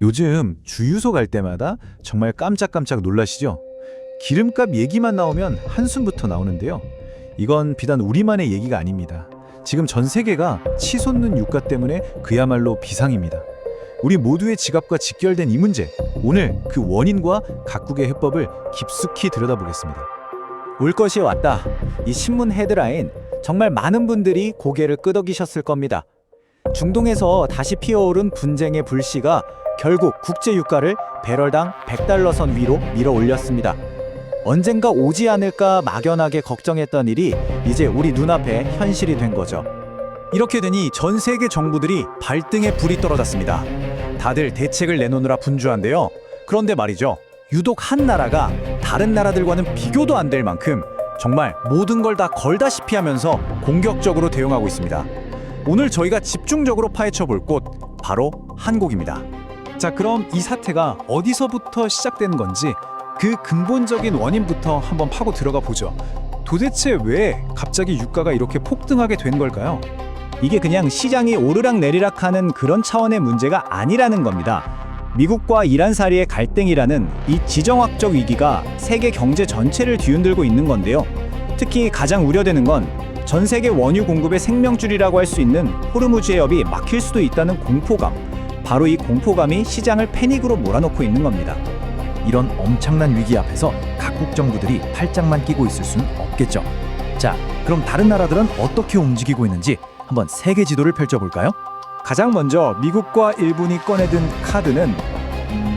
요즘 주유소 갈 때마다 정말 깜짝깜짝 놀라시죠? 기름값 얘기만 나오면 한숨부터 나오는데요. 이건 비단 우리만의 얘기가 아닙니다. 지금 전 세계가 치솟는 유가 때문에 그야말로 비상입니다. 우리 모두의 지갑과 직결된 이 문제, 오늘 그 원인과 각국의 해법을 깊숙이 들여다보겠습니다. 올 것이 왔다. 이 신문 헤드라인 정말 많은 분들이 고개를 끄덕이셨을 겁니다. 중동에서 다시 피어오른 분쟁의 불씨가 결국 국제 유가를 배럴당 100달러 선 위로 밀어 올렸습니다. 언젠가 오지 않을까 막연하게 걱정했던 일이 이제 우리 눈앞에 현실이 된 거죠. 이렇게 되니 전 세계 정부들이 발등에 불이 떨어졌습니다. 다들 대책을 내놓느라 분주한데요. 그런데 말이죠. 유독 한 나라가 다른 나라들과는 비교도 안 될 만큼 정말 모든 걸 다 걸다시피 하면서 공격적으로 대응하고 있습니다. 오늘 저희가 집중적으로 파헤쳐 볼 곳, 바로 한국입니다. 자, 그럼 이 사태가 어디서부터 시작된 건지 그 근본적인 원인부터 한번 파고 들어가 보죠. 도대체 왜 갑자기 유가가 이렇게 폭등하게 된 걸까요? 이게 그냥 시장이 오르락내리락 하는 그런 차원의 문제가 아니라는 겁니다. 미국과 이란 사이의 갈등이라는 이 지정학적 위기가 세계 경제 전체를 뒤흔들고 있는 건데요. 특히 가장 우려되는 건 전 세계 원유 공급의 생명줄이라고 할 수 있는 호르무즈 해협이 막힐 수도 있다는 공포감. 바로 이 공포감이 시장을 패닉으로 몰아넣고 있는 겁니다. 이런 엄청난 위기 앞에서 각국 정부들이 팔짱만 끼고 있을 수는 없겠죠. 자, 그럼 다른 나라들은 어떻게 움직이고 있는지 한번 세계 지도를 펼쳐볼까요? 가장 먼저 미국과 일본이 꺼내든 카드는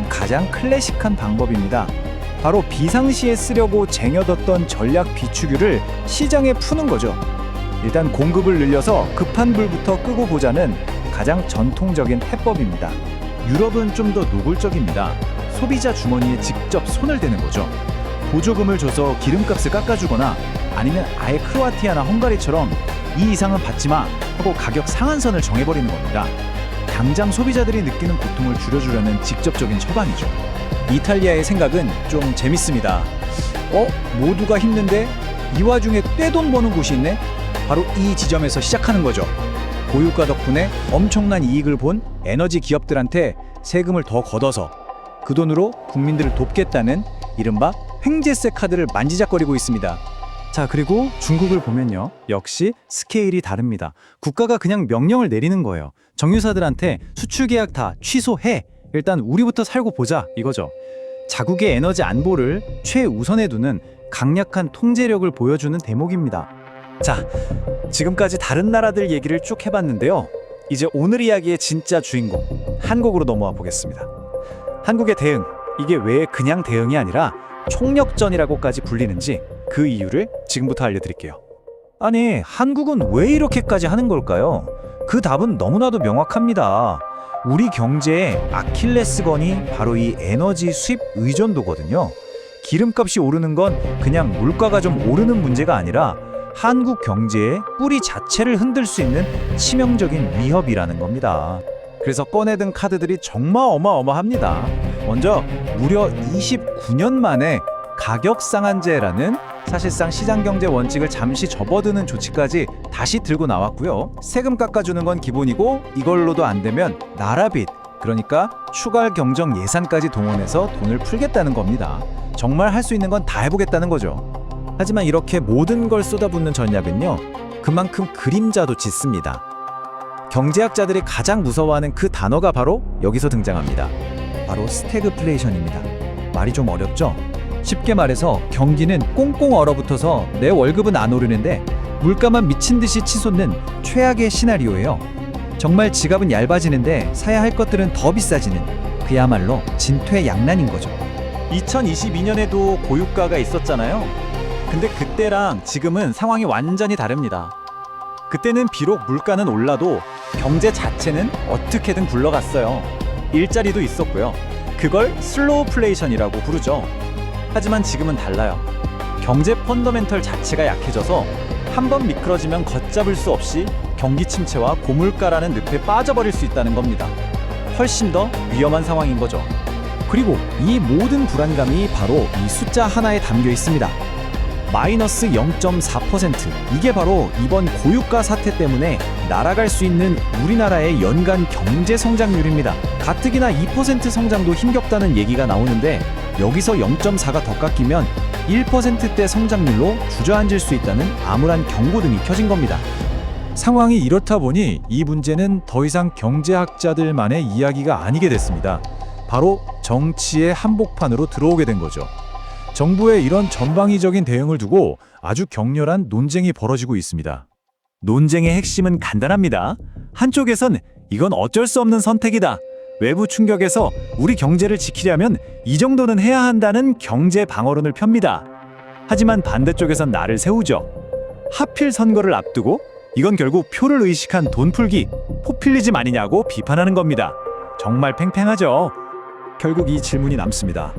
가장 클래식한 방법입니다. 바로 비상시에 쓰려고 쟁여뒀던 전략 비축유를 시장에 푸는 거죠. 일단 공급을 늘려서 급한 불부터 끄고 보자는 가장 전통적인 해법입니다. 유럽은 좀 더 노골적입니다. 소비자 주머니에 직접 손을 대는 거죠. 보조금을 줘서 기름값을 깎아주거나 아니면 아예 크로아티아나 헝가리처럼 이 이상은 받지 마 하고 가격 상한선을 정해버리는 겁니다. 당장 소비자들이 느끼는 고통을 줄여주려는 직접적인 처방이죠. 이탈리아의 생각은 좀 재밌습니다. 모두가 힘든데 이 와중에 떼돈 버는 곳이 있네? 바로 이 지점에서 시작하는 거죠. 고유가 덕분에 엄청난 이익을 본 에너지 기업들한테 세금을 더 걷어서 그 돈으로 국민들을 돕겠다는 이른바 횡재세 카드를 만지작거리고 있습니다. 자, 그리고 중국을 보면요. 역시 스케일이 다릅니다. 국가가 그냥 명령을 내리는 거예요. 정유사들한테 수출 계약 다 취소해. 일단 우리부터 살고 보자 이거죠. 자국의 에너지 안보를 최우선에 두는 강력한 통제력을 보여주는 대목입니다. 자, 지금까지 다른 나라들 얘기를 쭉 해봤는데요. 이제 오늘 이야기의 진짜 주인공, 한국으로 넘어와 보겠습니다. 한국의 대응, 이게 왜 그냥 대응이 아니라 총력전이라고까지 불리는지 그 이유를 지금부터 알려드릴게요. 아니, 한국은 왜 이렇게까지 하는 걸까요? 그 답은 너무나도 명확합니다. 우리 경제의 아킬레스건이 바로 이 에너지 수입 의존도거든요. 기름값이 오르는 건 그냥 물가가 좀 오르는 문제가 아니라 한국 경제의 뿌리 자체를 흔들 수 있는 치명적인 위협이라는 겁니다. 그래서 꺼내든 카드들이 정말 어마어마합니다. 먼저 무려 29년 만에 가격 상한제라는 사실상 시장경제 원칙을 잠시 접어드는 조치까지 다시 들고 나왔고요. 세금 깎아주는 건 기본이고 이걸로도 안 되면 나라빚, 그러니까 추가 경정 예산까지 동원해서 돈을 풀겠다는 겁니다. 정말 할 수 있는 건 다 해보겠다는 거죠. 하지만 이렇게 모든 걸 쏟아붓는 전략은요, 그만큼 그림자도 짙습니다. 경제학자들이 가장 무서워하는 그 단어가 바로 여기서 등장합니다. 바로 스태그플레이션입니다. 말이 좀 어렵죠? 쉽게 말해서 경기는 꽁꽁 얼어붙어서 내 월급은 안 오르는데 물가만 미친 듯이 치솟는 최악의 시나리오예요. 정말 지갑은 얇아지는데 사야 할 것들은 더 비싸지는 그야말로 진퇴양난인 거죠. 2022년에도 고유가가 있었잖아요. 근데 그때랑 지금은 상황이 완전히 다릅니다. 그때는 비록 물가는 올라도 경제 자체는 어떻게든 굴러갔어요. 일자리도 있었고요. 그걸 슬로우플레이션이라고 부르죠. 하지만 지금은 달라요. 경제 펀더멘털 자체가 약해져서 한번 미끄러지면 걷잡을 수 없이 경기 침체와 고물가라는 늪에 빠져버릴 수 있다는 겁니다. 훨씬 더 위험한 상황인 거죠. 그리고 이 모든 불안감이 바로 이 숫자 하나에 담겨 있습니다. 마이너스 0.4%. 이게 바로 이번 고유가 사태 때문에 날아갈 수 있는 우리나라의 연간 경제 성장률입니다. 가뜩이나 2% 성장도 힘겹다는 얘기가 나오는데 여기서 0.4가 더 깎이면 1%대 성장률로 주저앉을 수 있다는 암울한 경고등이 켜진 겁니다. 상황이 이렇다 보니 이 문제는 더 이상 경제학자들만의 이야기가 아니게 됐습니다. 바로 정치의 한복판으로 들어오게 된 거죠. 정부의 이런 전방위적인 대응을 두고 아주 격렬한 논쟁이 벌어지고 있습니다. 논쟁의 핵심은 간단합니다. 한쪽에선 이건 어쩔 수 없는 선택이다. 외부 충격에서 우리 경제를 지키려면 이 정도는 해야 한다는 경제 방어론을 펴니다. 하지만 반대쪽에선 나를 세우죠. 하필 선거를 앞두고 이건 결국 표를 의식한 돈풀기, 포퓰리즘 아니냐고 비판하는 겁니다. 정말 팽팽하죠. 결국 이 질문이 남습니다.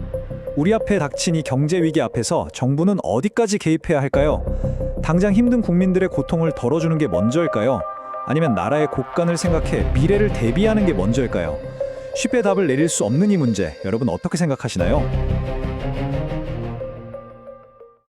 우리 앞에 닥친 이 경제 위기 앞에서 정부는 어디까지 개입해야 할까요? 당장 힘든 국민들의 고통을 덜어주는 게 먼저일까요? 아니면 나라의 곳간을 생각해 미래를 대비하는 게 먼저일까요? 쉽게 답을 내릴 수 없는 이 문제, 여러분 어떻게 생각하시나요?